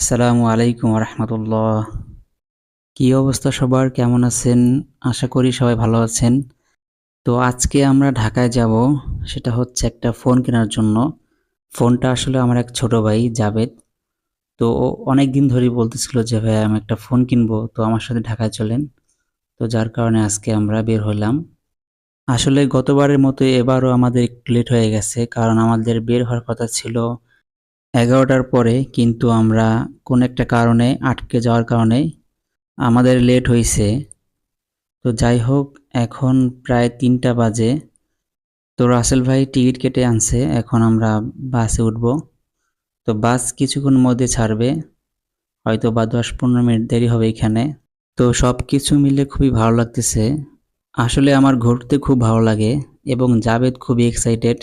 আসসালামু আলাইকুম রহমতুল্লাহ। কি অবস্থা সবার, কেমন আছেন? আশা করি সবাই ভালো আছেন। তো আজকে আমরা ঢাকায় যাব, সেটা হচ্ছে একটা ফোন কেনার জন্য। ফোনটা আসলে আমার এক ছোট ভাই জাবেদ। তো ও অনেক দিন ধরেই বলতেছিল যে ভাই আমি একটা ফোন কিনবো, তো আমার সাথে ঢাকায় চলেন। তো যার কারণে আজকে আমরা বের হলাম। আসলে গতবারের মতো এবারও আমাদের একটু লেট হয়ে গেছে, কারণ আমাদের বের হওয়ার কথা ছিল 11টার পরে, কিন্তু আমরা কোন একটা কারণে আটকে যাওয়ার কারণে আমাদের লেট হইছে। তো যাই হোক, এখন প্রায় 3টা বাজে। তো রাসেল ভাই টিকিট কেটে আনছে, এখন আমরা বাসে উঠব। তো বাস কিছুক্ষণ মধ্যে ছাড়বে, হয়তো বা 10-15 মিনিট দেরি হবে এখানে। তো সব কিছু মিলে খুবই ভালো লাগতেছে। আসলে আমার ঘুরতে খুব ভালো লাগে এবং জাবেদ খুবই এক্সাইটেড,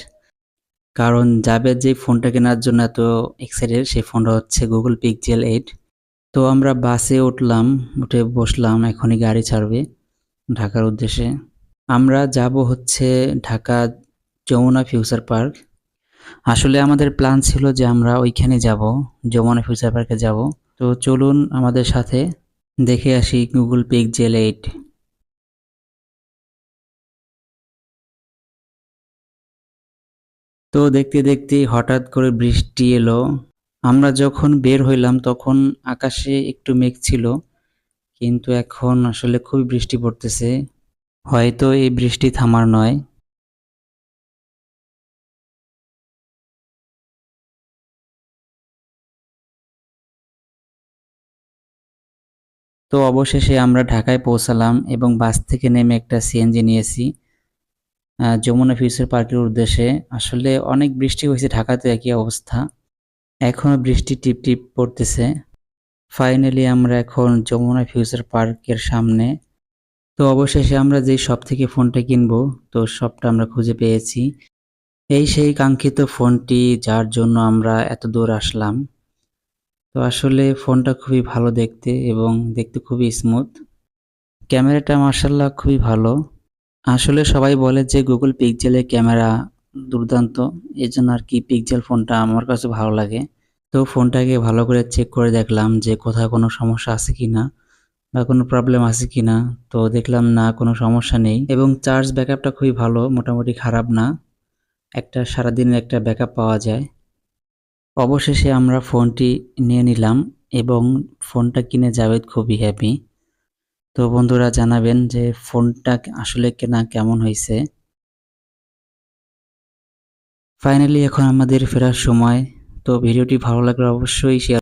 কারণ জাবেদ যে ফোনটা কেনার জন্য এত এক্সাইটেড সেই ফোনটা হচ্ছে গুগল পিক্সেল 8। তো আমরা বাসে উঠলাম, উঠে বসলাম, এখনই গাড়ি ছাড়বে ঢাকার উদ্দেশ্যে। আমরা যাব হচ্ছে ঢাকা যমুনা ফিউচার পার্ক। আসলে আমাদের প্ল্যান ছিল যে আমরা ওইখানে যাব, যমুনা ফিউচার পার্কে যাব। তো চলুন আমাদের সাথে দেখে আসি গুগল পিক্সেল 8। তো দেখতে দেখতে হঠাৎ করে বৃষ্টি এলো। আমরা যখন বের হইলাম তখন আকাশে একটু মেঘ ছিল, কিন্তু এখন আসলে খুবই বৃষ্টি পড়তেছে। হয়তো এই বৃষ্টি থামার নয়। তো অবশেষে আমরা ঢাকায় পৌঁছালাম এবং বাস থেকে নেমে একটা সিএনজি নিয়েছি যমুনা ফিউচার পার্কের উদ্দেশ্যে। আসলে অনেক বৃষ্টি হয়েছে ঢাকাতে, একই অবস্থা, এখনো বৃষ্টি টিপ টিপ পড়তেছে। ফাইনালি আমরা এখন যমুনা ফিউচার পার্কের সামনে। তো অবশেষে আমরা যে শপ থেকে ফোনটা কিনবো, তো শপটা আমরা খুঁজে পেয়েছি। এই সেই কাঙ্ক্ষিত ফোনটি, যার জন্য আমরা এত দূর আসলাম। তো আসলে ফোনটা খুবই ভালো দেখতে এবং দেখতে খুবই স্মুথ। ক্যামেরাটা মাশাআল্লাহ খুবই ভালো। আসলে সবাই বলে যে গুগল পিক্সেলের ক্যামেরা দুর্দান্ত, এজন্য আর কি পিক্সেল ফোনটা আমার কাছে ভালো লাগে। তো ফোনটাকে ভালো করে চেক করে দেখলাম যে কোথাও কোনো সমস্যা আছে কিনা বা কোনো প্রবলেম আছে কিনা। তো দেখলাম না, কোনো সমস্যা নেই এবং চার্জ ব্যাকআপটা খুবই ভালো, মোটামুটি খারাপ না, একটা সারাদিনের একটা ব্যাকআপ পাওয়া যায়। অবশেষে আমরা ফোনটি নিয়ে নিলাম এবং ফোনটা কিনে জাভেদ খুবই হ্যাপি। তো বন্ধুরা জানাবেন যে ফোনটা আসলে কেনা কেমন হয়েছে। ফাইনালি এখন আমাদের ফেরার সময়। তো ভিডিওটি ভালো লাগলে অবশ্যই শেয়ার